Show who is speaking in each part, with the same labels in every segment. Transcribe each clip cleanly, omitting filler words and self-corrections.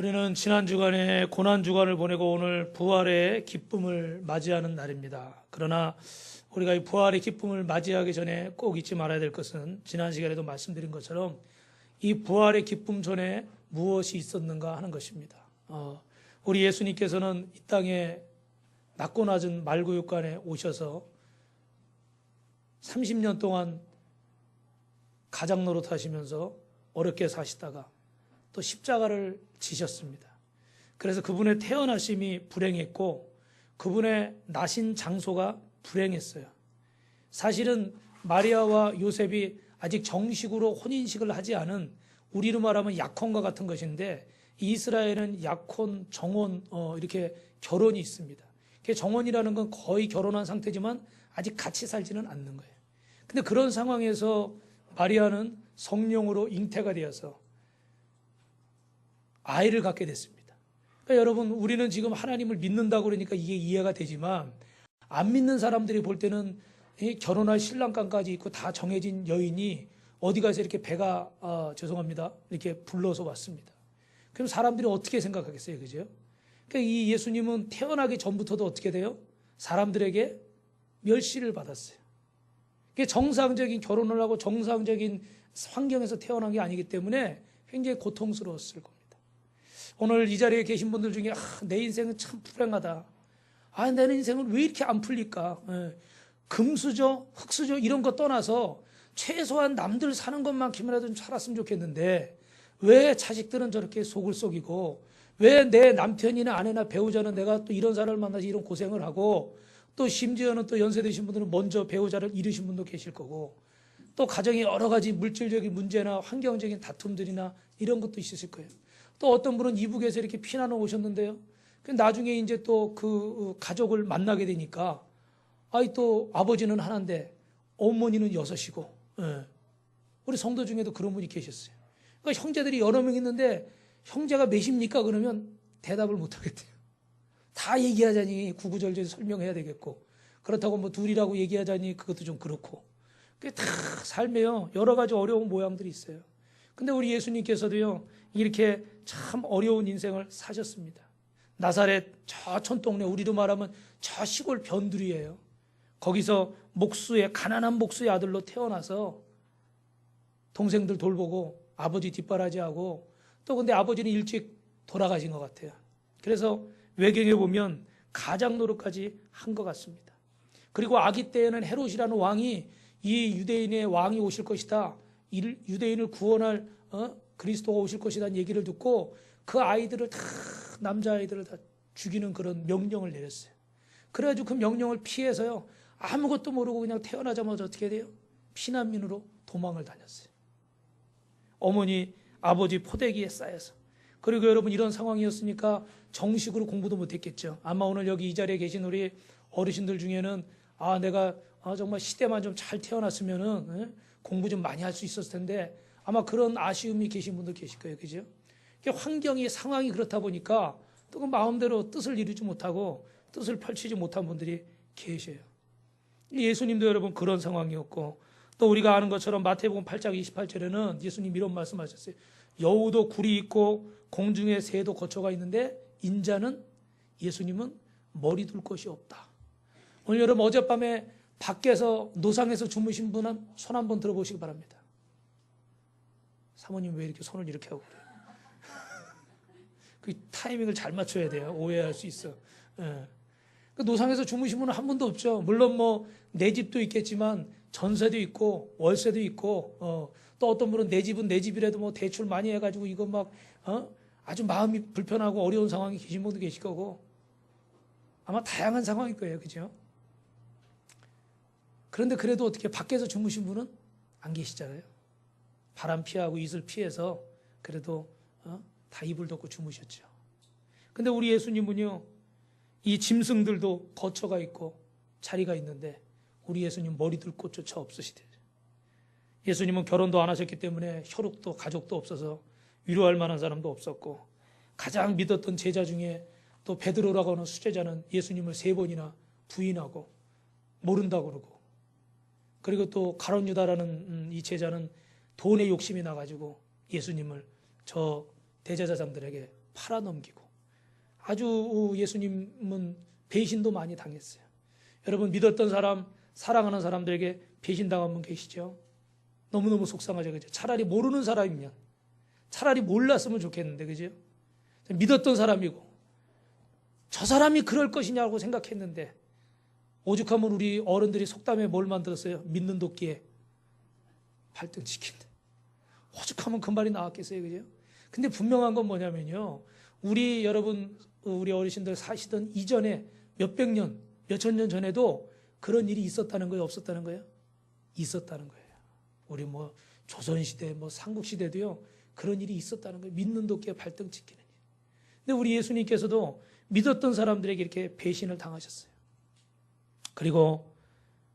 Speaker 1: 우리는 지난 주간에 고난 주간을 보내고 오늘 부활의 기쁨을 맞이하는 날입니다. 그러나 우리가 이 부활의 기쁨을 맞이하기 전에 꼭 잊지 말아야 될 것은 지난 시간에도 말씀드린 것처럼 이 부활의 기쁨 전에 무엇이 있었는가 하는 것입니다. 우리 예수님께서는 이 땅에 낮고 낮은 말구육간에 오셔서 30년 동안 가장 노릇하시면서 어렵게 사시다가 또 십자가를 지셨습니다. 그래서 그분의 태어나심이 불행했고 그분의 나신 장소가 불행했어요. 사실은 마리아와 요셉이 아직 정식으로 혼인식을 하지 않은, 우리로 말하면 약혼과 같은 것인데, 이스라엘은 약혼, 정혼 이렇게 결혼이 있습니다. 정혼이라는 건 거의 결혼한 상태지만 아직 같이 살지는 않는 거예요. 근데 그런 상황에서 마리아는 성령으로 잉태가 되어서 아이를 갖게 됐습니다. 그러니까 여러분, 우리는 지금 하나님을 믿는다고 그러니까 이게 이해가 되지만, 안 믿는 사람들이 볼 때는 결혼할 신랑감까지 있고 다 정해진 여인이 어디 가서 이렇게 배가 죄송합니다 이렇게 불러서 왔습니다. 그럼 사람들이 어떻게 생각하겠어요, 그죠? 그러니까 이 예수님은 태어나기 전부터도 어떻게 돼요? 사람들에게 멸시를 받았어요. 그게 정상적인 결혼을 하고 정상적인 환경에서 태어난 게 아니기 때문에 굉장히 고통스러웠을 겁니다. 오늘 이 자리에 계신 분들 중에 내 인생은 참 불행하다, 내 인생은 왜 이렇게 안 풀릴까, 금수저 흙수저 이런 거 떠나서 최소한 남들 사는 것만큼이라도 좀 살았으면 좋겠는데 왜 자식들은 저렇게 속을 썩이고, 왜 내 남편이나 아내나 배우자는 내가 또 이런 사람을 만나서 이런 고생을 하고, 또 심지어는 또 연세 드신 분들은 먼저 배우자를 잃으신 분도 계실 거고, 또 가정에 여러 가지 물질적인 문제나 환경적인 다툼들이나 이런 것도 있으실 거예요. 또 어떤 분은 이북에서 이렇게 피난을 오셨는데요, 나중에 이제 또 그 가족을 만나게 되니까 또 아버지는 하나인데 어머니는 6이고, 우리 성도 중에도 그런 분이 계셨어요. 그러니까 형제들이 여러 명 있는데 형제가 몇입니까? 그러면 대답을 못 하겠대요. 다 얘기하자니 구구절절 설명해야 되겠고, 그렇다고 뭐 둘이라고 얘기하자니 그것도 좀 그렇고, 그게 다 삶에요 여러 가지 어려운 모양들이 있어요. 근데 우리 예수님께서도요 이렇게 참 어려운 인생을 사셨습니다. 나사렛 저 촌동네, 우리로 말하면 저 시골 변두리예요. 거기서 가난한 목수의 아들로 태어나서 동생들 돌보고 아버지 뒷바라지하고, 또 근데 아버지는 일찍 돌아가신 것 같아요. 그래서 외경에 보면 가장 노릇까지 한 것 같습니다. 그리고 아기 때에는 헤롯이라는 왕이 이 유대인의 왕이 오실 것이다, 유대인을 구원할 그리스도가 오실 것이라는 얘기를 듣고 그 아이들을 다, 남자아이들을 다 죽이는 그런 명령을 내렸어요. 그래가지고 그 명령을 피해서요 아무것도 모르고 그냥 태어나자마자 어떻게 돼요? 피난민으로 도망을 다녔어요. 어머니 아버지 포대기에 쌓여서. 그리고 여러분, 이런 상황이었으니까 정식으로 공부도 못했겠죠. 아마 오늘 여기 이 자리에 계신 우리 어르신들 중에는 내가 정말 시대만 좀 잘 태어났으면은 공부 좀 많이 할 수 있었을 텐데, 아마 그런 아쉬움이 계신 분들 계실 거예요, 그죠? 환경이, 상황이 그렇다 보니까 또 그 마음대로 뜻을 이루지 못하고 뜻을 펼치지 못한 분들이 계셔요. 예수님도 여러분 그런 상황이었고, 또 우리가 아는 것처럼 마태복음 8장 28절에는 예수님 이런 말씀하셨어요. 여우도 굴이 있고 공중에 새도 거처가 있는데 인자는, 예수님은 머리 둘 곳이 없다. 오늘 여러분, 어젯밤에 밖에서 노상에서 주무신 분 손 한번 들어보시기 바랍니다. 사모님 왜 이렇게 손을 이렇게 하고 그래요? 그 타이밍을 잘 맞춰야 돼요. 오해할 수 있어. 그 노상에서 주무신 분은 한 분도 없죠. 물론 뭐 내 집도 있겠지만 전세도 있고 월세도 있고, 또 어떤 분은 내 집은 내 집이라도 뭐 대출 많이 해가지고 이거 막 아주 마음이 불편하고 어려운 상황에 계신 분도 계실 거고, 아마 다양한 상황일 거예요, 그죠? 그런데 그래도 어떻게 밖에서 주무신 분은 안 계시잖아요. 바람 피하고 이슬 피해서 그래도 다 이불 덮고 주무셨죠. 근데 우리 예수님은요, 이 짐승들도 거처가 있고 자리가 있는데 우리 예수님 머리 둘 곳조차 없으시대요. 예수님은 결혼도 안 하셨기 때문에 혈육도 가족도 없어서 위로할 만한 사람도 없었고, 가장 믿었던 제자 중에 또 베드로라고 하는 수제자는 예수님을 3번이나 부인하고 모른다고 그러고, 그리고 또 가룟 유다라는 이 제자는 돈에 욕심이 나가지고 예수님을 저 대제사장들에게 팔아넘기고 아주 예수님은 배신도 많이 당했어요. 여러분 믿었던 사람, 사랑하는 사람들에게 배신당한 분 계시죠? 너무너무 속상하죠. 그죠? 차라리 모르는 사람이면 차라리 몰랐으면 좋겠는데 그죠? 믿었던 사람이고 저 사람이 그럴 것이냐고 생각했는데 오죽하면 우리 어른들이 속담에 뭘 만들었어요? 믿는 도끼에 발등 찍힌다. 오죽하면 그 말이 나왔겠어요. 그죠? 근데 분명한 건 뭐냐면요. 우리 여러분, 우리 어르신들 사시던 이전에 몇백 년, 몇천 년 전에도 그런 일이 있었다는 거예요? 없었다는 거예요? 있었다는 거예요. 우리 뭐 조선시대, 뭐 삼국시대도요. 그런 일이 있었다는 거예요. 믿는 도끼에 발등 찍히는 일. 근데 우리 예수님께서도 믿었던 사람들에게 이렇게 배신을 당하셨어요. 그리고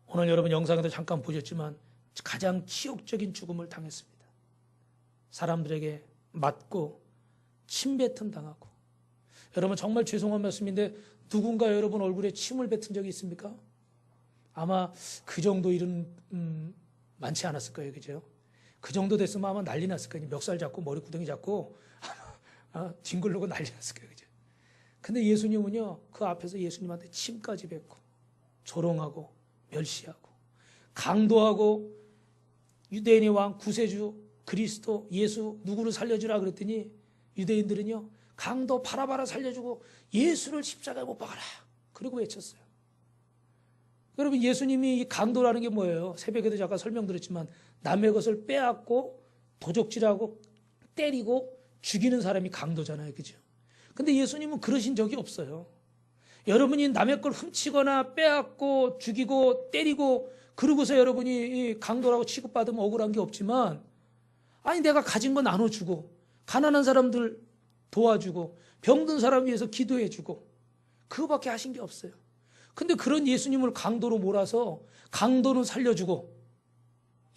Speaker 1: 오늘 여러분 영상에도 잠깐 보셨지만 가장 치욕적인 죽음을 당했습니다. 사람들에게 맞고 침뱉음 당하고. 여러분 정말 죄송한 말씀인데 누군가 여러분 얼굴에 침을 뱉은 적이 있습니까? 아마 그 정도 일은 많지 않았을 거예요. 그죠? 그 정도 됐으면 아마 난리 났을 거예요. 멱살 잡고 머리구덩이 잡고 뒹굴르고 난리 났을 거예요. 그죠? 근데 예수님은요. 그 앞에서 예수님한테 침까지 뱉고 조롱하고 멸시하고 강도하고 유대인의 왕 구세주 그리스도 예수 누구를 살려주라 그랬더니 유대인들은요. 강도 바라바라 살려주고 예수를 십자가에 못 박아라. 그리고 외쳤어요. 여러분 예수님이 이 강도라는 게 뭐예요? 새벽에도 잠깐 설명드렸지만 남의 것을 빼앗고 도적질하고 때리고 죽이는 사람이 강도잖아요. 그죠? 근데 예수님은 그러신 적이 없어요. 여러분이 남의 걸 훔치거나 빼앗고 죽이고 때리고 그러고서 여러분이 강도라고 취급받으면 억울한 게 없지만 아니 내가 가진 거 나눠주고 가난한 사람들 도와주고 병든 사람 위해서 기도해주고 그거밖에 하신 게 없어요. 근데 그런 예수님을 강도로 몰아서 강도는 살려주고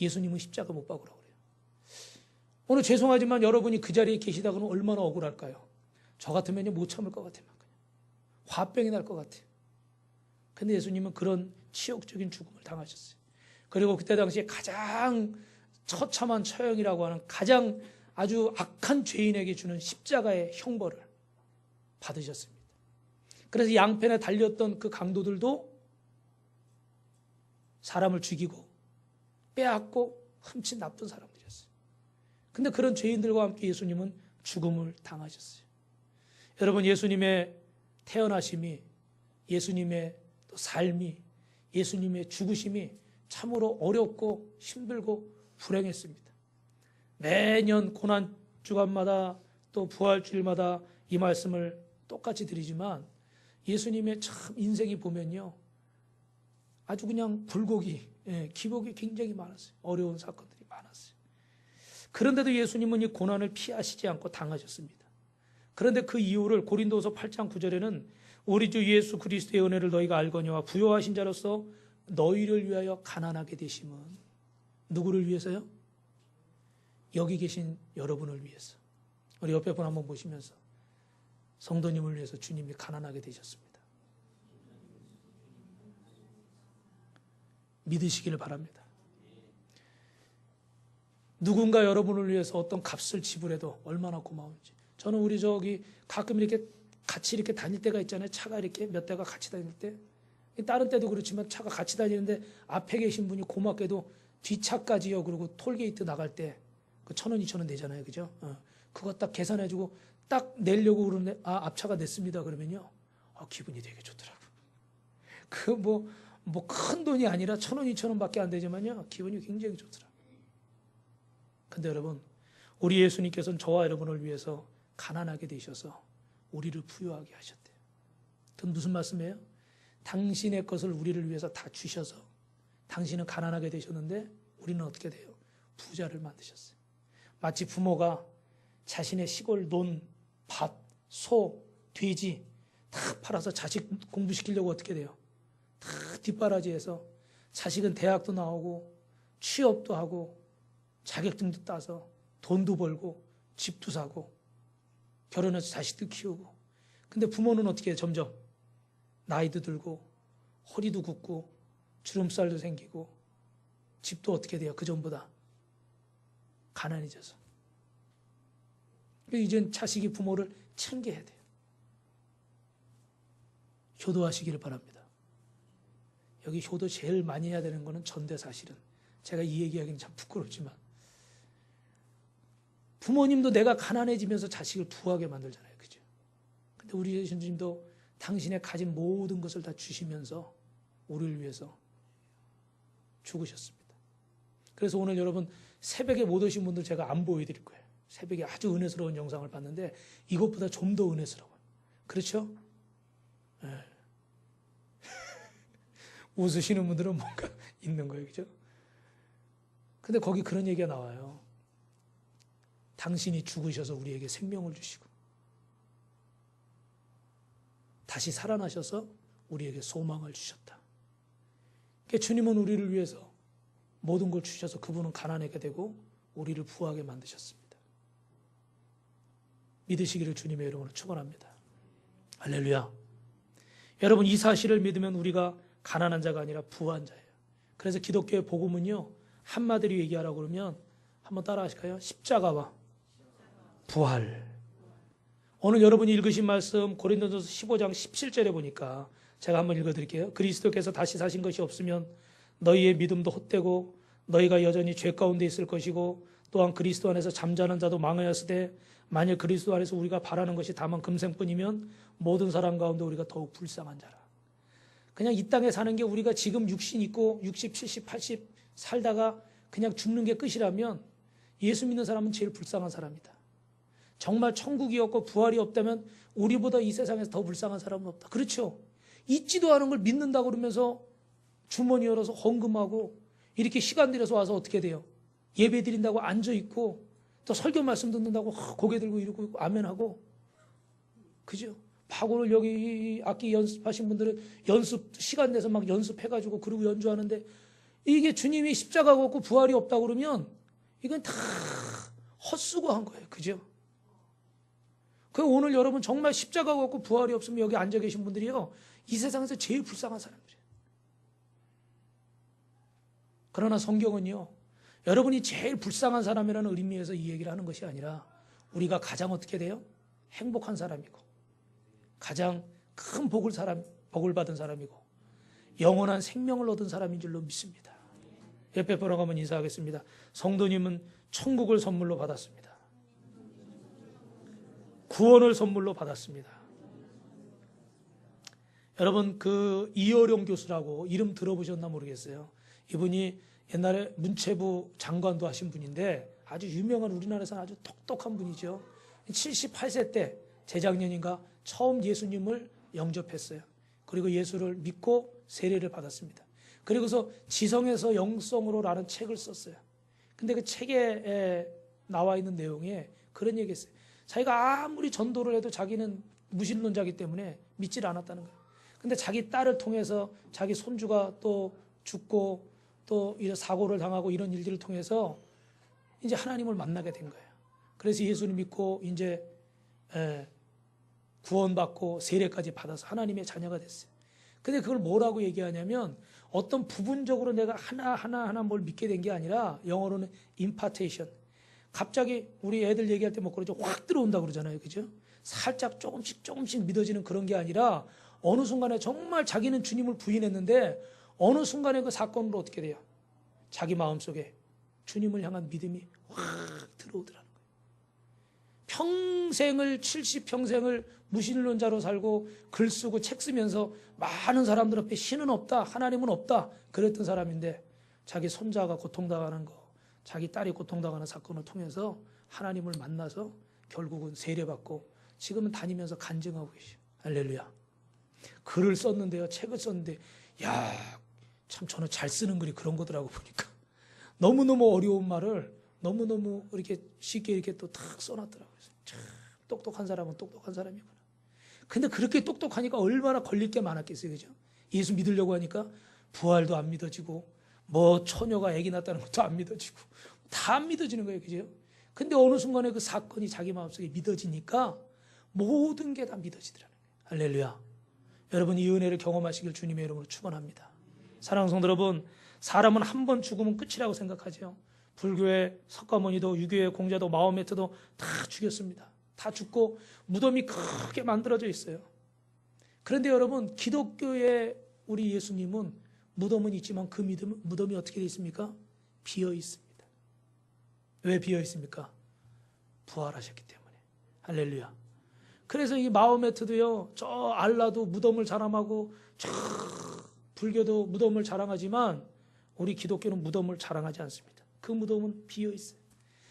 Speaker 1: 예수님은 십자가 못 박으라고 그래요. 오늘 죄송하지만 여러분이 그 자리에 계시다가는 얼마나 억울할까요? 저 같으면 못 참을 것 같아요. 화병이 날 것 같아요. 근데 예수님은 그런 치욕적인 죽음을 당하셨어요. 그리고 그때 당시에 가장 처참한 처형이라고 하는 가장 아주 악한 죄인에게 주는 십자가의 형벌을 받으셨습니다. 그래서 양편에 달렸던 그 강도들도 사람을 죽이고 빼앗고 훔친 나쁜 사람들이었어요. 근데 그런 죄인들과 함께 예수님은 죽음을 당하셨어요. 여러분 예수님의 태어나심이 예수님의 또 삶이 예수님의 죽으심이 참으로 어렵고 힘들고 불행했습니다. 매년 고난주간마다 또 부활주일마다 이 말씀을 똑같이 드리지만 예수님의 참 인생이 보면요. 아주 그냥 불고기, 기복이 굉장히 많았어요. 어려운 사건들이 많았어요. 그런데도 예수님은 이 고난을 피하시지 않고 당하셨습니다. 그런데 그 이유를 고린도서 8장 9절에는 우리 주 예수 그리스도의 은혜를 너희가 알거니와 부요하신 자로서 너희를 위하여 가난하게 되심은 누구를 위해서요? 여기 계신 여러분을 위해서. 우리 옆에 분 한번 보시면서 성도님을 위해서 주님이 가난하게 되셨습니다. 믿으시기를 바랍니다. 누군가 여러분을 위해서 어떤 값을 지불해도 얼마나 고마운지. 저는 우리 저기 가끔 이렇게 같이 이렇게 다닐 때가 있잖아요. 차가 이렇게 몇 대가 같이 다닐 때. 다른 때도 그렇지만 차가 같이 다니는데 앞에 계신 분이 고맙게도 뒷차까지요. 그리고 톨게이트 나갈 때 그 1,000원, 2,000원 내잖아요. 그죠? 그거 딱 계산해주고 딱 내려고 그러는데 앞차가 냈습니다. 그러면요. 기분이 되게 좋더라고. 그 뭐 큰 돈이 아니라 1,000원, 2,000원밖에 안 되지만요. 기분이 굉장히 좋더라고. 근데 여러분 우리 예수님께서는 저와 여러분을 위해서 가난하게 되셔서 우리를 부유하게 하셨대요. 그건 무슨 말씀이에요? 당신의 것을 우리를 위해서 다 주셔서 당신은 가난하게 되셨는데 우리는 어떻게 돼요? 부자를 만드셨어요. 마치 부모가 자신의 시골 논, 밭, 소, 돼지 다 팔아서 자식 공부시키려고 어떻게 돼요? 다 뒷바라지해서 자식은 대학도 나오고 취업도 하고 자격증도 따서 돈도 벌고 집도 사고 결혼해서 자식도 키우고. 근데 부모는 어떻게 해요? 점점 나이도 들고 허리도 굽고 주름살도 생기고 집도 어떻게 돼요? 그전보다 가난해져서. 이젠 자식이 부모를 챙겨야 돼요. 효도하시기를 바랍니다. 여기 효도 제일 많이 해야 되는 거는 전대 사실은. 제가 이 얘기하기는 참 부끄럽지만 부모님도 내가 가난해지면서 자식을 부하게 만들잖아요. 그죠? 근데 우리 예수님도 당신의 가진 모든 것을 다 주시면서 우리를 위해서 죽으셨습니다. 그래서 오늘 여러분 새벽에 못 오신 분들 제가 안 보여드릴 거예요. 새벽에 아주 은혜스러운 영상을 봤는데 이것보다 좀 더 은혜스러워요. 그렇죠? 네. 웃으시는 분들은 뭔가 있는 거예요. 그죠? 근데 거기 그런 얘기가 나와요. 당신이 죽으셔서 우리에게 생명을 주시고 다시 살아나셔서 우리에게 소망을 주셨다. 그러니까 주님은 우리를 위해서 모든 걸 주셔서 그분은 가난하게 되고 우리를 부하게 만드셨습니다. 믿으시기를 주님의 이름으로 축원합니다. 할렐루야. 여러분 이 사실을 믿으면 우리가 가난한 자가 아니라 부한 자예요. 그래서 기독교의 복음은요 한마디로 얘기하라고 그러면 한번 따라 하실까요? 십자가와 부활. 오늘 여러분이 읽으신 말씀 고린도전서 15장 17절에 보니까 제가 한번 읽어드릴게요. 그리스도께서 다시 사신 것이 없으면 너희의 믿음도 헛되고 너희가 여전히 죄 가운데 있을 것이고 또한 그리스도 안에서 잠자는 자도 망하였으되 만일 그리스도 안에서 우리가 바라는 것이 다만 금생뿐이면 모든 사람 가운데 우리가 더욱 불쌍한 자라. 그냥 이 땅에 사는 게 우리가 지금 육신 있고 60, 70, 80 살다가 그냥 죽는 게 끝이라면 예수 믿는 사람은 제일 불쌍한 사람이다. 정말 천국이 없고 부활이 없다면 우리보다 이 세상에서 더 불쌍한 사람은 없다. 그렇죠? 있지도 않은 걸 믿는다고 그러면서 주머니 열어서 헌금하고 이렇게 시간 들여서 와서 어떻게 돼요? 예배 드린다고 앉아있고 또 설교 말씀 듣는다고 고개 들고 이러고 있고 아멘하고 그죠? 파고를 여기 악기 연습하신 분들은 연습 시간 내서 막 연습해가지고 그러고 연주하는데 이게 주님이 십자가가 없고 부활이 없다고 그러면 이건 다 헛수고한 거예요. 그죠? 그 오늘 여러분 정말 십자가가 없고 부활이 없으면 여기 앉아 계신 분들이요 이 세상에서 제일 불쌍한 사람들이에요. 그러나 성경은요 여러분이 제일 불쌍한 사람이라는 의미에서 이 얘기를 하는 것이 아니라 우리가 가장 어떻게 돼요? 행복한 사람이고 가장 큰 복을 받은 사람이고 영원한 생명을 얻은 사람인 줄로 믿습니다. 옆에 보러 가면 인사하겠습니다. 성도님은 천국을 선물로 받았습니다. 구원을 선물로 받았습니다. 여러분 그 이어룡 교수라고 이름 들어보셨나 모르겠어요. 이분이 옛날에 문체부 장관도 하신 분인데 아주 유명한 우리나라에서는 아주 똑똑한 분이죠. 78세 때 재작년인가 처음 예수님을 영접했어요. 그리고 예수를 믿고 세례를 받았습니다. 그리고서 지성에서 영성으로라는 책을 썼어요. 근데 그 책에 나와 있는 내용에 그런 얘기 했어요. 자기가 아무리 전도를 해도 자기는 무신론자이기 때문에 믿질 않았다는 거예요. 근데 자기 딸을 통해서 자기 손주가 또 죽고 또 이런 사고를 당하고 이런 일들을 통해서 이제 하나님을 만나게 된 거예요. 그래서 예수를 믿고 이제 구원받고 세례까지 받아서 하나님의 자녀가 됐어요. 근데 그걸 뭐라고 얘기하냐면 어떤 부분적으로 내가 하나 뭘 믿게 된 게 아니라 영어로는 impartation. 갑자기 우리 애들 얘기할 때 뭐 그러죠. 확 들어온다 그러잖아요. 그죠? 살짝 조금씩 믿어지는 그런 게 아니라 어느 순간에 정말 자기는 주님을 부인했는데 어느 순간에 그 사건으로 어떻게 돼요? 자기 마음속에 주님을 향한 믿음이 확 들어오더라는 거예요. 평생을 70평생을 무신론자로 살고 글 쓰고 책 쓰면서 많은 사람들 앞에 신은 없다, 하나님은 없다 그랬던 사람인데 자기 손자가 고통당하는 거, 자기 딸이 고통당하는 사건을 통해서 하나님을 만나서 결국은 세례받고 지금은 다니면서 간증하고 계셔요. 할렐루야. 글을 썼는데요, 책을 썼는데 야, 참 저는 잘 쓰는 글이 그런 거더라고 보니까 너무너무 어려운 말을 너무너무 이렇게 쉽게 이렇게 또 탁 써놨더라고요. 참 똑똑한 사람은 똑똑한 사람이구나. 근데 그렇게 똑똑하니까 얼마나 걸릴 게 많았겠어요. 그죠? 예수 믿으려고 하니까 부활도 안 믿어지고 뭐 처녀가 아기 낳았다는 것도 안 믿어지고 다 안 믿어지는 거예요. 그죠? 근데 어느 순간에 그 사건이 자기 마음속에 믿어지니까 모든 게 다 믿어지더라고요. 할렐루야. 여러분 이 은혜를 경험하시길 주님의 이름으로 축원합니다. 사랑하는 성도 여러분, 사람은 한 번 죽으면 끝이라고 생각하죠. 불교의 석가모니도 유교의 공자도 마호메트도 다 죽였습니다. 다 죽고 무덤이 크게 만들어져 있어요. 그런데 여러분, 기독교의 우리 예수님은 무덤은 있지만 그 무덤이 어떻게 되어 있습니까? 비어 있습니다. 왜 비어 있습니까? 부활하셨기 때문에. 할렐루야. 그래서 이 마호메트도요, 저 알라도 무덤을 자랑하고, 저 불교도 무덤을 자랑하지만 우리 기독교는 무덤을 자랑하지 않습니다. 그 무덤은 비어 있어요.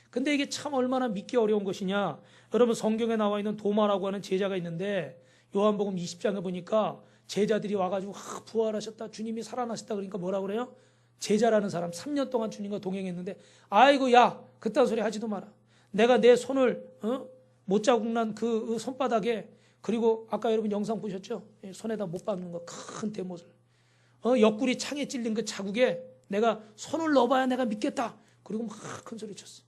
Speaker 1: 근데 이게 참 얼마나 믿기 어려운 것이냐. 여러분, 성경에 나와 있는 도마라고 하는 제자가 있는데 요한복음 20장에 보니까 제자들이 와가지고 부활하셨다, 주님이 살아나셨다 그러니까 뭐라 그래요? 제자라는 사람 3년 동안 주님과 동행했는데, 아이고 야 그딴 소리 하지도 마라. 내가 내 손을 못자국 난 그 손바닥에, 그리고 아까 여러분 영상 보셨죠? 손에다 못 박는 거 큰 대못을, 옆구리 창에 찔린 그 자국에 내가 손을 넣어봐야 내가 믿겠다. 그리고 막 큰 소리 쳤어.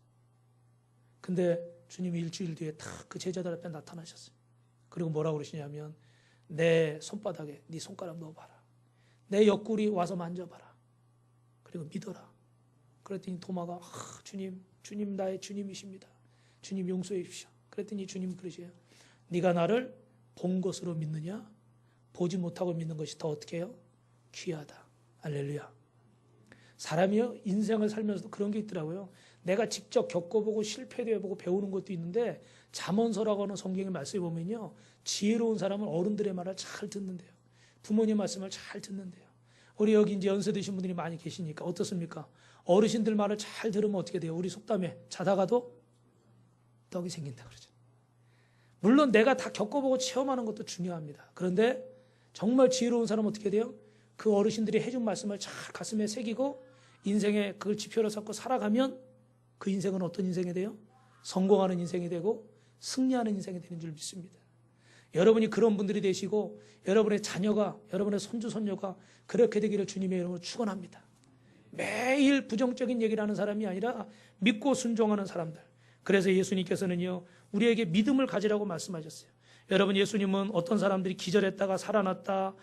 Speaker 1: 근데 주님이 일주일 뒤에 딱 그 제자들 앞에 나타나셨어요. 그리고 뭐라고 그러시냐면, 내 손바닥에 네 손가락 넣어봐라. 내 옆구리 와서 만져봐라. 그리고 믿어라. 그랬더니 도마가 주님 나의 주님이십니다. 주님 용서해 주십시오. 그랬더니 주님 그러세요. 네가 나를 본 것으로 믿느냐? 보지 못하고 믿는 것이 더 어떻게 해요? 귀하다. 할렐루야. 사람이요, 인생을 살면서도 그런 게 있더라고요. 내가 직접 겪어보고 실패도 해보고 배우는 것도 있는데, 잠언서라고 하는 성경의 말씀에 보면요, 지혜로운 사람은 어른들의 말을 잘 듣는데요. 부모님 말씀을 잘 듣는데요. 우리 여기 이제 연세 드신 분들이 많이 계시니까 어떻습니까? 어르신들 말을 잘 들으면 어떻게 돼요? 우리 속담에 자다가도 떡이 생긴다 그러죠. 물론 내가 다 겪어보고 체험하는 것도 중요합니다. 그런데 정말 지혜로운 사람은 어떻게 돼요? 그 어르신들이 해준 말씀을 잘 가슴에 새기고 인생에 그걸 지표로 삼고 살아가면 그 인생은 어떤 인생이 돼요? 성공하는 인생이 되고 승리하는 인생이 되는 줄 믿습니다. 여러분이 그런 분들이 되시고 여러분의 자녀가, 여러분의 손주 손녀가 그렇게 되기를 주님의 이름으로 축원합니다. 매일 부정적인 얘기를 하는 사람이 아니라 믿고 순종하는 사람들. 그래서 예수님께서는요, 우리에게 믿음을 가지라고 말씀하셨어요. 여러분, 예수님은 어떤 사람들이 기절했다가 살아났다,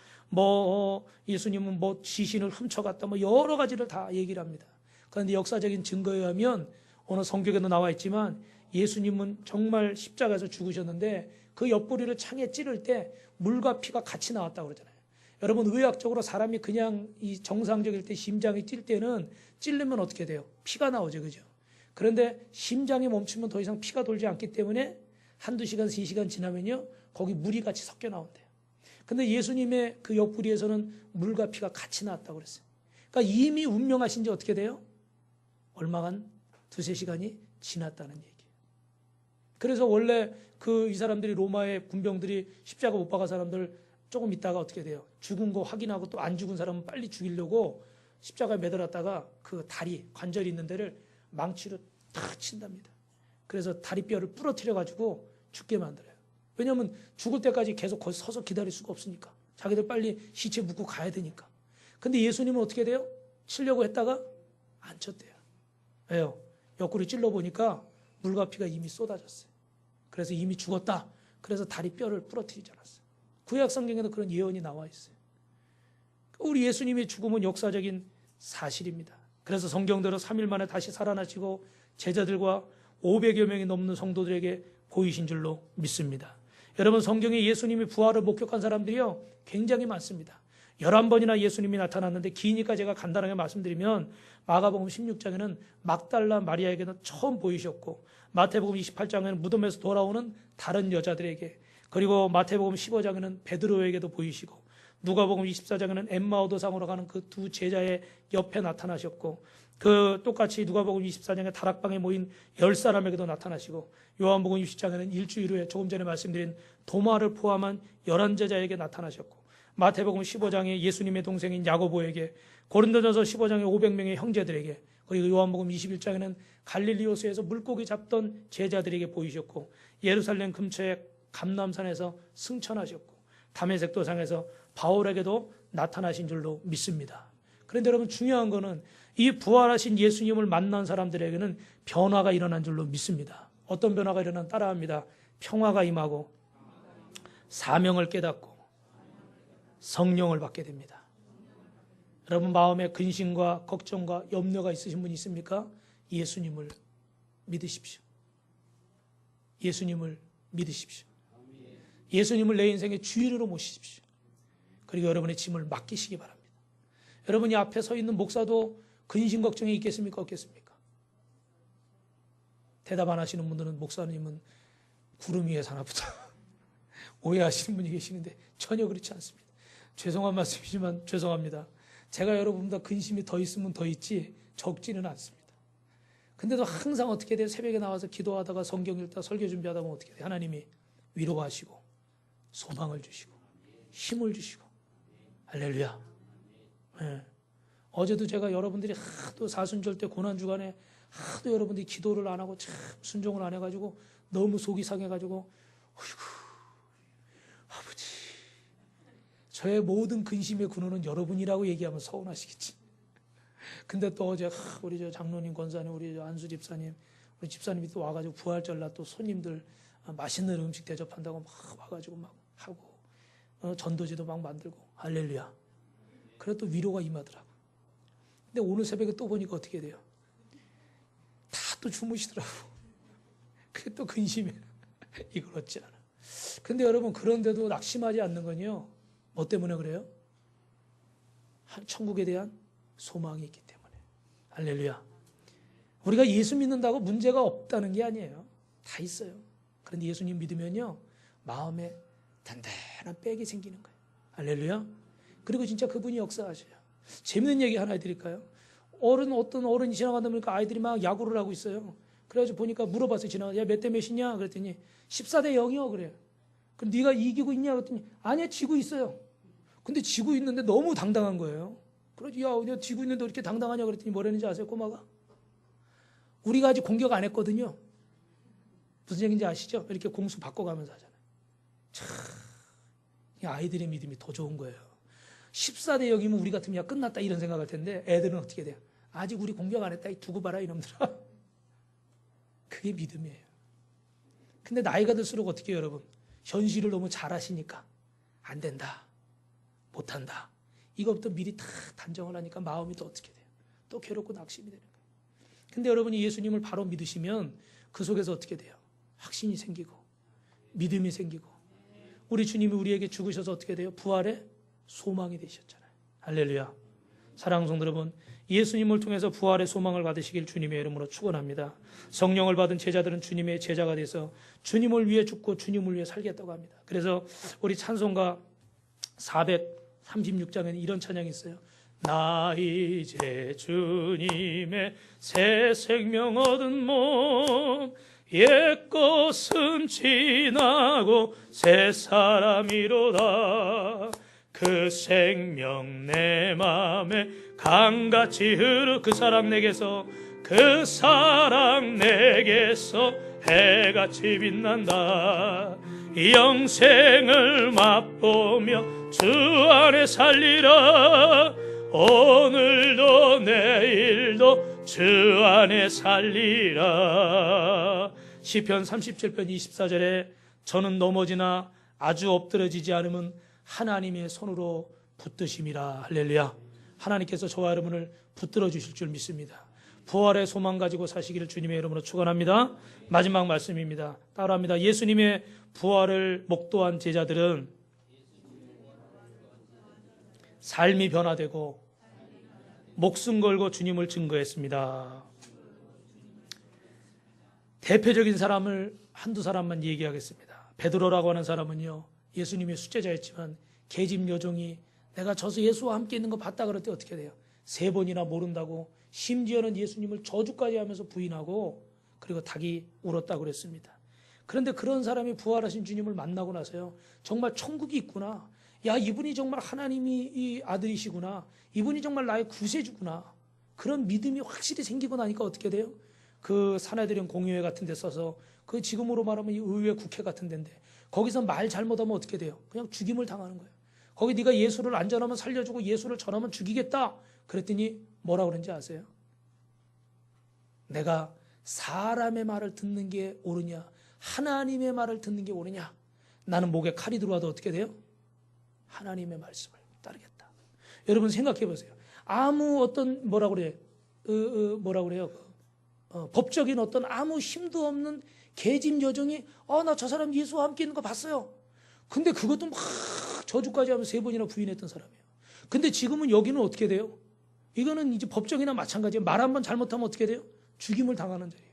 Speaker 1: 예수님은 지신을 훔쳐갔다, 여러 가지를 다 얘기를 합니다. 그런데 역사적인 증거에 의하면 오늘 성경에도 나와 있지만 예수님은 정말 십자가에서 죽으셨는데 그 옆구리를 창에 찌를 때 물과 피가 같이 나왔다고 그러잖아요. 여러분, 의학적으로 사람이 그냥 이 정상적일 때 심장이 뛸 때는 찌르면 어떻게 돼요? 피가 나오죠. 그죠? 그런데 심장이 멈추면 더 이상 피가 돌지 않기 때문에 한두 시간, 3시간 지나면요, 거기 물이 같이 섞여 나온대요. 근데 예수님의 그 옆구리에서는 물과 피가 같이 나왔다고 그랬어요. 그러니까 이미 운명하신 지 어떻게 돼요? 얼마간 2-3시간이 지났다는 얘기예요. 그래서 원래 이 사람들이, 로마의 군병들이 십자가 못 박은 사람들 조금 있다가 어떻게 돼요? 죽은 거 확인하고 또 안 죽은 사람은 빨리 죽이려고 십자가에 매달았다가 그 다리, 관절이 있는 데를 망치로 탁 친답니다. 그래서 다리뼈를 부러뜨려 가지고 죽게 만들어요. 왜냐하면 죽을 때까지 계속 거기서 서서 기다릴 수가 없으니까. 자기들 빨리 시체 묻고 가야 되니까. 근데 예수님은 어떻게 돼요? 치려고 했다가 안 쳤대요. 왜요? 옆구리 찔러보니까 물과 피가 이미 쏟아졌어요. 그래서 이미 죽었다. 그래서 다리뼈를 부러뜨리지 않았어요. 구약 성경에도 그런 예언이 나와 있어요. 우리 예수님의 죽음은 역사적인 사실입니다. 그래서 성경대로 3일 만에 다시 살아나시고 제자들과 500여 명이 넘는 성도들에게 보이신 줄로 믿습니다. 여러분, 성경에 예수님이 부활을 목격한 사람들이요, 굉장히 많습니다. 11번이나 예수님이 나타났는데 기니까 제가 간단하게 말씀드리면, 마가복음 16장에는 막달라 마리아에게는 처음 보이셨고, 마태복음 28장에는 무덤에서 돌아오는 다른 여자들에게, 그리고 마태복음 15장에는 베드로에게도 보이시고, 누가복음 24장에는 엠마오도상으로 가는 그 두 제자의 옆에 나타나셨고, 똑같이 누가복음 24장에 다락방에 모인 10사람에게도 나타나시고, 요한복음 20장에는 일주일 후에 조금 전에 말씀드린 도마를 포함한 11제자에게 나타나셨고, 마태복음 15장에 예수님의 동생인 야고보에게, 고린도전서 15장에 500명의 형제들에게, 그리고 요한복음 21장에는 갈릴리 호수에서 물고기 잡던 제자들에게 보이셨고, 예루살렘 근처의 감람산에서 승천하셨고, 다메섹 도상에서 바울에게도 나타나신 줄로 믿습니다. 그런데 여러분, 중요한 거는 이 부활하신 예수님을 만난 사람들에게는 변화가 일어난 줄로 믿습니다. 어떤 변화가 일어난? 따라합니다. 평화가 임하고 사명을 깨닫고 성령을 받게 됩니다. 여러분, 마음에 근심과 걱정과 염려가 있으신 분 있습니까? 예수님을 믿으십시오. 예수님을 믿으십시오. 예수님을 내 인생의 주인으로 모시십시오. 그리고 여러분의 짐을 맡기시기 바랍니다. 여러분이 앞에 서 있는 목사도 근심 걱정이 있겠습니까? 없겠습니까? 대답 안 하시는 분들은 목사님은 구름 위에 사나 보다 오해하시는 분이 계시는데 전혀 그렇지 않습니다. 죄송한 말씀이지만 죄송합니다. 제가 여러분보다 근심이 더 있으면 더 있지 적지는 않습니다. 근데도 항상 어떻게 돼요? 새벽에 나와서 기도하다가 성경 읽다 설교 준비하다 보면 어떻게 돼요? 하나님이 위로하시고 소망을 주시고 힘을 주시고 할렐루야. 네. 어제도 제가 여러분들이 하도 사순절 때 고난주간에 하도 여러분들이 기도를 안 하고 참 순종을 안 해가지고 너무 속이 상해가지고 어이구 아버지 저의 모든 근심의 근원은 여러분이라고 얘기하면 서운하시겠지. 근데 또 어제 우리 저 장로님 권사님 우리 저 안수 집사님 우리 집사님이 또 와가지고 부활절날 또 손님들 맛있는 음식 대접한다고 막 와가지고 막 하고 전도지도 막 만들고 할렐루야. 그래 또 위로가 임하더라고. 근데 오늘 새벽에 또 보니까 어떻게 돼요? 다 또 주무시더라고. 그게 또 근심이야. 이걸 어찌 하나. 근데 여러분 그런데도 낙심하지 않는 건요. 뭐 때문에 그래요? 천국에 대한 소망이 있기 때문에. 할렐루야. 우리가 예수 믿는다고 문제가 없다는 게 아니에요. 다 있어요. 그런데 예수님 믿으면요. 마음에 단단한 백이 생기는 거예요. 할렐루야. 그리고 진짜 그분이 역사하셔요. 재밌는 얘기 하나 해드릴까요? 어떤 어른이 지나가다 보니까 아이들이 막 야구를 하고 있어요. 그래가지고 보니까 물어봤어요. 지나가다. 야, 몇 대 몇이냐? 그랬더니 14대 0이요. 그래. 그럼 네가 이기고 있냐? 그랬더니 아니야, 지고 있어요. 근데 지고 있는데 너무 당당한 거예요. 그러지, 야, 내가 지고 있는데 이렇게 당당하냐? 그랬더니 뭐라는지 아세요? 꼬마가? 우리가 아직 공격 안 했거든요. 무슨 얘기인지 아시죠? 이렇게 공수 바꿔가면서 하잖아요. 참, 아이들의 믿음이 더 좋은 거예요. 14대 0이면 우리 같으면 야 끝났다 이런 생각할 텐데 애들은 어떻게 돼요? 아직 우리 공격 안 했다. 두고 봐라 이놈들아. 그게 믿음이에요. 근데 나이가 들수록 어떻게 해요, 여러분? 현실을 너무 잘 아시니까 안 된다. 못한다. 이것부터 미리 다 단정을 하니까 마음이 또 어떻게 돼요? 또 괴롭고 낙심이 되는 거예요. 근데 여러분이 예수님을 바로 믿으시면 그 속에서 어떻게 돼요? 확신이 생기고 믿음이 생기고 우리 주님이 우리에게 죽으셔서 어떻게 돼요? 부활의 소망이 되셨잖아요. 할렐루야. 사랑하는 성도 여러분, 예수님을 통해서 부활의 소망을 받으시길 주님의 이름으로 축원합니다. 성령을 받은 제자들은 주님의 제자가 돼서 주님을 위해 죽고 주님을 위해 살겠다고 합니다. 그래서 우리 찬송가 436장에는 이런 찬양이 있어요. 나 이제 주님의 새 생명 얻은 몸 옛것은 지나고 새 사람이로다. 그 생명 내 맘에 강같이 흐르 그 사랑 내게서 그 사랑 내게서 해같이 빛난다. 영생을 맛보며 주 안에 살리라. 오늘도 내일도 주 안에 살리라. 시편 37편 24절에 저는 넘어지나 아주 엎드러지지 않으면 하나님의 손으로 붙드심이라. 할렐루야. 하나님께서 저와 여러분을 붙들어 주실 줄 믿습니다. 부활의 소망 가지고 사시기를 주님의 이름으로 축원합니다. 마지막 말씀입니다. 따라합니다. 예수님의 부활을 목도한 제자들은 삶이 변화되고 목숨 걸고 주님을 증거했습니다. 대표적인 사람을 한두 사람만 얘기하겠습니다. 베드로라고 하는 사람은요, 예수님의 수제자였지만 계집 여종이 내가 저서 예수와 함께 있는 거 봤다 그럴 때 어떻게 돼요? 3번이나 모른다고, 심지어는 예수님을 저주까지 하면서 부인하고, 그리고 닭이 울었다고 그랬습니다. 그런데 그런 사람이 부활하신 주님을 만나고 나서요, 정말 천국이 있구나. 야, 이분이 정말 하나님이 이 아들이시구나. 이분이 정말 나의 구세주구나. 그런 믿음이 확실히 생기고 나니까 어떻게 돼요? 그 사내들인 공의회 같은 데 써서, 그 지금으로 말하면 이 의회 국회 같은 데인데, 거기서 말 잘못하면 어떻게 돼요? 그냥 죽임을 당하는 거예요. 거기 네가 예수를 안 전하면 살려주고 예수를 전하면 죽이겠다. 그랬더니 뭐라 그런지 아세요? 내가 사람의 말을 듣는 게 옳으냐, 하나님의 말을 듣는 게 옳으냐. 나는 목에 칼이 들어와도 어떻게 돼요? 하나님의 말씀을 따르겠다. 여러분 생각해 보세요. 아무 어떤 뭐라 그래요? 법적인 어떤 아무 힘도 없는 계집 여종이 나 저 사람 예수와 함께 있는 거 봤어요. 근데 그것도 막 저주까지 하면서 3번이나 부인했던 사람이에요. 근데 지금은 여기는 어떻게 돼요? 이거는 이제 법정이나 마찬가지예요. 말 한 번 잘못하면 어떻게 돼요? 죽임을 당하는 자리예요.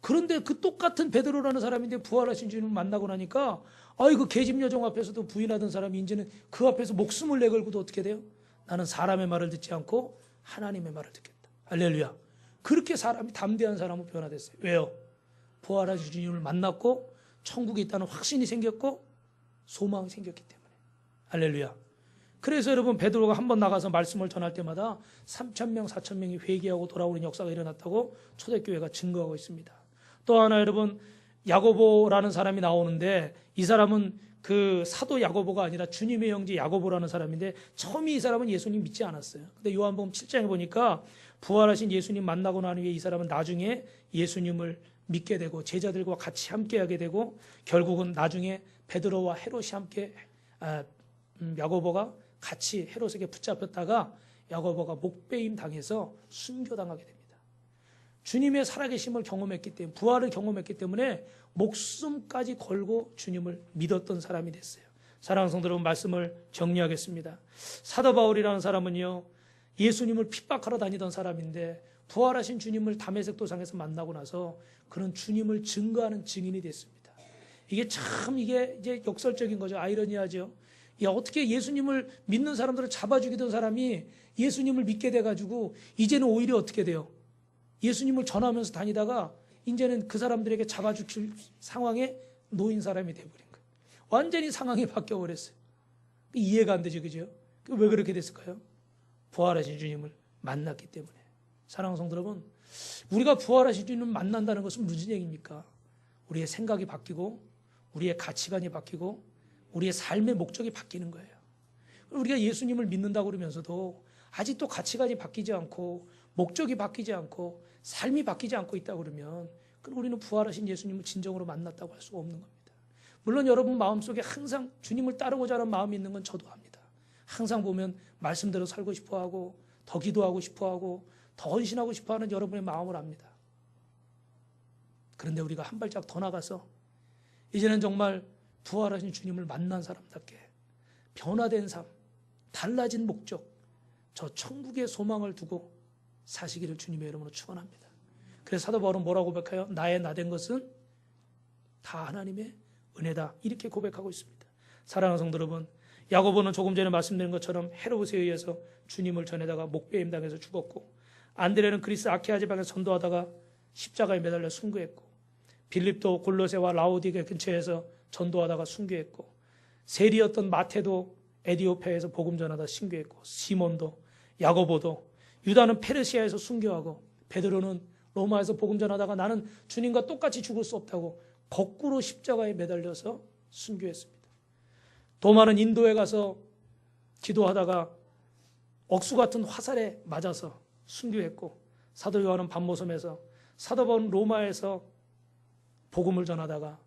Speaker 1: 그런데 그 똑같은 베드로라는 사람인데 부활하신 주님을 만나고 나니까 그 계집 여종 앞에서도 부인하던 사람이 이제는 그 앞에서 목숨을 내걸고도 어떻게 돼요? 나는 사람의 말을 듣지 않고 하나님의 말을 듣겠다. 할렐루야. 그렇게 사람이 담대한 사람으로 변화됐어요. 왜요? 부활하신 주님을 만났고 천국에 있다는 확신이 생겼고 소망이 생겼기 때문에. 할렐루야. 그래서 여러분 베드로가 한번 나가서 말씀을 전할 때마다 3,000명, 4,000명이 회개하고 돌아오는 역사가 일어났다고 초대교회가 증거하고 있습니다. 또 하나 여러분 야고보라는 사람이 나오는데 이 사람은 그 사도 야고보가 아니라 주님의 형제 야고보라는 사람인데 처음에 이 사람은 예수님 믿지 않았어요. 근데 요한복음 7장에 보니까 부활하신 예수님 만나고 난 후에 이 사람은 나중에 예수님을 믿게 되고 제자들과 같이 함께하게 되고 결국은 나중에 베드로와 헤롯이 함께 야고보가 같이 헤롯에게 붙잡혔다가 야고보가 목베임 당해서 순교당하게 됩니다. 주님의 살아계심을 경험했기 때문에 부활을 경험했기 때문에 목숨까지 걸고 주님을 믿었던 사람이 됐어요. 사랑하는 성도 여러분, 말씀을 정리하겠습니다. 사도 바울이라는 사람은요 예수님을 핍박하러 다니던 사람인데 부활하신 주님을 다메섹 도상에서 만나고 나서 그런 주님을 증거하는 증인이 됐습니다. 이게 참 이게 이제 역설적인 거죠. 아이러니하죠. 어떻게 예수님을 믿는 사람들을 잡아 죽이던 사람이 예수님을 믿게 돼가지고 이제는 오히려 어떻게 돼요? 예수님을 전하면서 다니다가 이제는 그 사람들에게 잡아 죽일 상황에 놓인 사람이 돼버린 거예요. 완전히 상황이 바뀌어 버렸어요. 이해가 안 되죠, 그죠? 왜 그렇게 됐을까요? 부활하신 주님을 만났기 때문에. 사랑하는 성도 여러분, 우리가 부활하신 주님을 만난다는 것은 무슨 얘기입니까? 우리의 생각이 바뀌고 우리의 가치관이 바뀌고 우리의 삶의 목적이 바뀌는 거예요. 우리가 예수님을 믿는다고 그러면서도 아직도 가치관이 바뀌지 않고 목적이 바뀌지 않고 삶이 바뀌지 않고 있다고 그러면 그럼 우리는 부활하신 예수님을 진정으로 만났다고 할 수가 없는 겁니다. 물론 여러분 마음속에 항상 주님을 따르고자 하는 마음이 있는 건 저도 압니다. 항상 보면 말씀대로 살고 싶어하고 더 기도하고 싶어하고 더 헌신하고 싶어하는 여러분의 마음을 압니다. 그런데 우리가 한 발짝 더 나가서 이제는 정말 부활하신 주님을 만난 사람답게 변화된 삶, 달라진 목적, 저 천국의 소망을 두고 사시기를 주님의 이름으로 축원합니다. 그래서 사도 바울은 뭐라고 고백해요? 나의 나된 것은 다 하나님의 은혜다. 이렇게 고백하고 있습니다. 사랑하는 성도 여러분, 야고보는 조금 전에 말씀드린 것처럼 헤롯에 의해서 주님을 전에다가 목베임 당해서 죽었고, 안드레는 그리스 아키아 지방에서 전도하다가 십자가에 매달려 순교했고, 빌립도 골로새와 라오디게 근처에서 전도하다가 순교했고, 세리였던 마태도 에디오피아에서 복음 전하다 순교했고, 시몬도 야고보도, 유다는 페르시아에서 순교하고, 베드로는 로마에서 복음 전하다가 나는 주님과 똑같이 죽을 수 없다고 거꾸로 십자가에 매달려서 순교했습니다. 도마는 인도에 가서 기도하다가 억수 같은 화살에 맞아서 순교했고, 사도 요한은 반모섬에서, 사도 바울은 로마에서 복음을 전하다가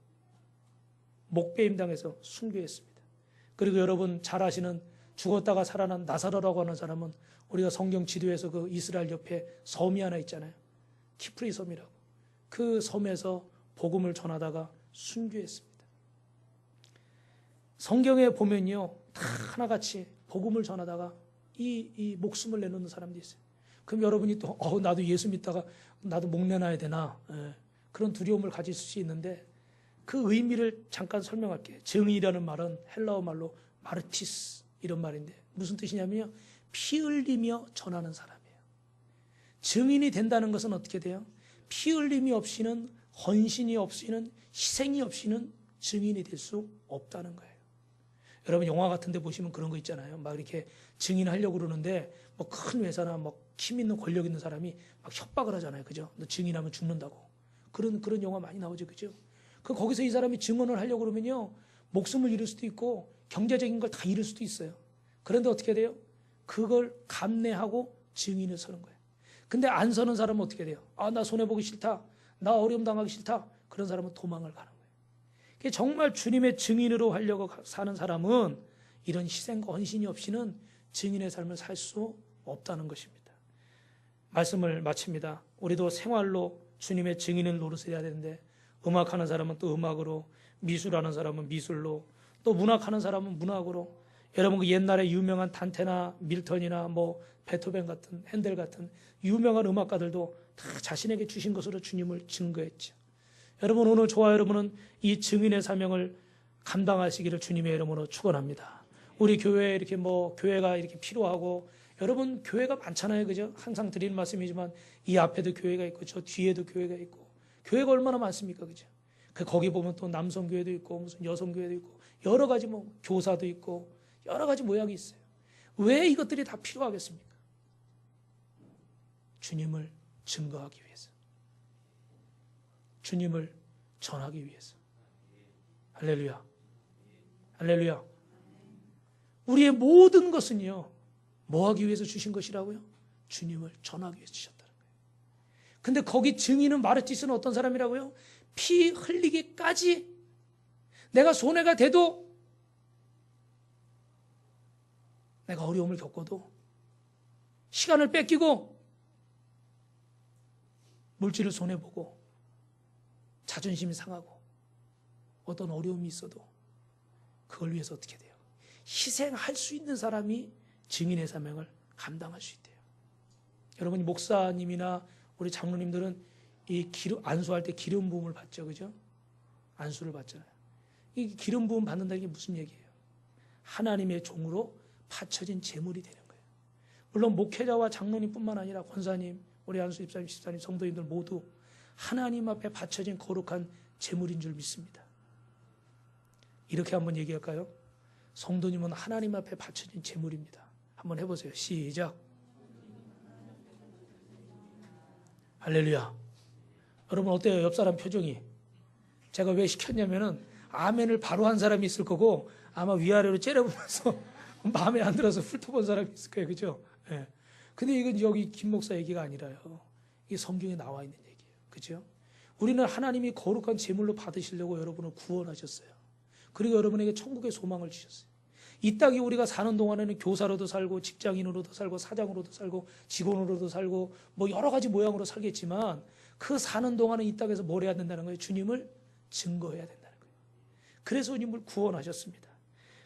Speaker 1: 목베임 당해서 순교했습니다. 그리고 여러분 잘 아시는 죽었다가 살아난 나사로라고 하는 사람은 우리가 성경 지도에서 그 이스라엘 옆에 섬이 하나 있잖아요. 키프리 섬이라고. 그 섬에서 복음을 전하다가 순교했습니다. 성경에 보면요, 다 하나같이 복음을 전하다가 이 목숨을 내놓는 사람들이 있어요. 그럼 여러분이 또 나도 예수 믿다가 나도 목 내놔야 되나, 그런 두려움을 가질 수 있는데 그 의미를 잠깐 설명할게요. 증인이라는 말은 헬라어 말로 마르티스 이런 말인데 무슨 뜻이냐면요, 피 흘리며 전하는 사람이에요. 증인이 된다는 것은 어떻게 돼요? 피 흘림이 없이는, 헌신이 없이는, 희생이 없이는 증인이 될 수 없다는 거예요. 여러분 영화 같은 데 보시면 그런 거 있잖아요. 막 이렇게 증인하려고 그러는데 뭐 큰 회사나 뭐 힘 있는 권력 있는 사람이 막 협박을 하잖아요. 그죠? 너 증인하면 죽는다고. 그런 영화 많이 나오죠. 그죠? 거기서 이 사람이 증언을 하려고 그러면요, 목숨을 잃을 수도 있고 경제적인 걸 다 잃을 수도 있어요. 그런데 어떻게 돼요? 그걸 감내하고 증인을 서는 거예요. 근데 안 서는 사람은 어떻게 돼요? 나 손해보기 싫다. 나 어려움 당하기 싫다. 그런 사람은 도망을 가는 거예요. 정말 주님의 증인으로 하려고 사는 사람은 이런 희생과 헌신이 없이는 증인의 삶을 살 수 없다는 것입니다. 말씀을 마칩니다. 우리도 생활로 주님의 증인을 노릇해야 되는데 음악하는 사람은 또 음악으로, 미술하는 사람은 미술로, 또 문학하는 사람은 문학으로. 여러분 그 옛날에 유명한 단테나 밀턴이나 뭐 베토벤 같은, 핸델 같은 유명한 음악가들도 다 자신에게 주신 것으로 주님을 증거했죠. 여러분 오늘 저와 여러분은 이 증인의 사명을 감당하시기를 주님의 이름으로 축원합니다. 우리 교회에 이렇게 뭐 교회가 이렇게 필요하고, 여러분 교회가 많잖아요, 그죠? 항상 드리는 말씀이지만 이 앞에도 교회가 있고 저 뒤에도 교회가 있고, 교회가 얼마나 많습니까, 그죠? 거기 보면 또 남성 교회도 있고 무슨 여성 교회도 있고 여러 가지 뭐 교사도 있고 여러 가지 모양이 있어요. 왜 이것들이 다 필요하겠습니까? 주님을 증거하기 위해서, 주님을 전하기 위해서. 할렐루야, 할렐루야. 우리의 모든 것은요, 뭐 하기 위해서 주신 것이라고요? 주님을 전하기 위해서 주셨다는 거예요. 근데 거기 증인은 마르티스는 어떤 사람이라고요? 피 흘리기까지 내가 손해가 돼도, 내가 어려움을 겪어도, 시간을 뺏기고 물질을 손해보고 자존심이 상하고 어떤 어려움이 있어도 그걸 위해서 어떻게 돼요? 희생할 수 있는 사람이 증인의 사명을 감당할 수 있대요. 여러분 목사님이나 우리 장로님들은 이 안수할 때 기름 부음을 받죠, 그죠? 안수를 받잖아요. 이 기름 부음 받는다는 게 무슨 얘기예요? 하나님의 종으로 바쳐진 제물이 되는 거예요. 물론 목회자와 장로님뿐만 아니라 권사님, 우리 안수 집사님, 집사님, 성도님들 모두 하나님 앞에 바쳐진 거룩한 제물인 줄 믿습니다. 이렇게 한번 얘기할까요? 성도님은 하나님 앞에 바쳐진 제물입니다. 한번 해보세요. 시작. 할렐루야. 여러분 어때요? 옆 사람 표정이. 제가 왜 시켰냐면은 아멘을 바로 한 사람이 있을 거고, 아마 위아래로 째려보면서 마음에 안 들어서 훑어본 사람이 있을 거예요. 그죠? 예. 근데 이건 여기 김 목사 얘기가 아니라요, 이게 성경에 나와 있는 얘기예요. 그죠? 우리는 하나님이 거룩한 제물로 받으시려고 여러분을 구원하셨어요. 그리고 여러분에게 천국의 소망을 주셨어요. 이 땅에 우리가 사는 동안에는 교사로도 살고 직장인으로도 살고 사장으로도 살고 직원으로도 살고 뭐 여러 가지 모양으로 살겠지만, 그 사는 동안은 이 땅에서 뭘 해야 된다는 거예요? 주님을 증거해야 된다는 거예요. 그래서 주님을 구원하셨습니다.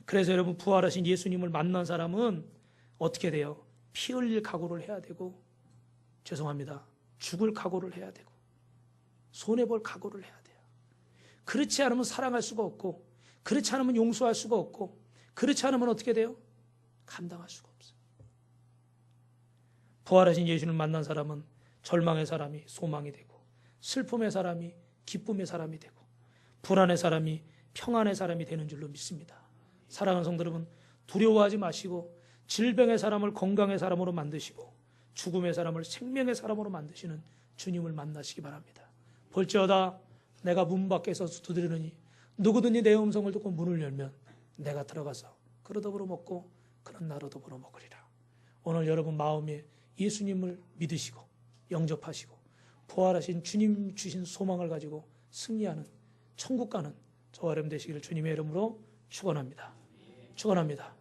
Speaker 1: 그래서 여러분 부활하신 예수님을 만난 사람은 어떻게 돼요? 피 흘릴 각오를 해야 되고, 죄송합니다, 죽을 각오를 해야 되고, 손해볼 각오를 해야 돼요. 그렇지 않으면 사랑할 수가 없고, 그렇지 않으면 용서할 수가 없고, 그렇지 않으면 어떻게 돼요? 감당할 수가 없어요. 부활하신 예수님을 만난 사람은 절망의 사람이 소망이 되고, 슬픔의 사람이 기쁨의 사람이 되고, 불안의 사람이 평안의 사람이 되는 줄로 믿습니다. 사랑하는 성도 여러분, 두려워하지 마시고 질병의 사람을 건강의 사람으로 만드시고 죽음의 사람을 생명의 사람으로 만드시는 주님을 만나시기 바랍니다. 볼지어다 내가 문 밖에서 두드리느니 누구든지 내 음성을 듣고 문을 열면 내가 들어가서 그로 더불어 먹고 그는 나로 더불어 먹으리라. 오늘 여러분 마음에 예수님을 믿으시고 영접하시고 부활하신 주님 주신 소망을 가지고 승리하는, 천국 가는 저와 여러분 되시기를 주님의 이름으로 축원합니다. 축원합니다.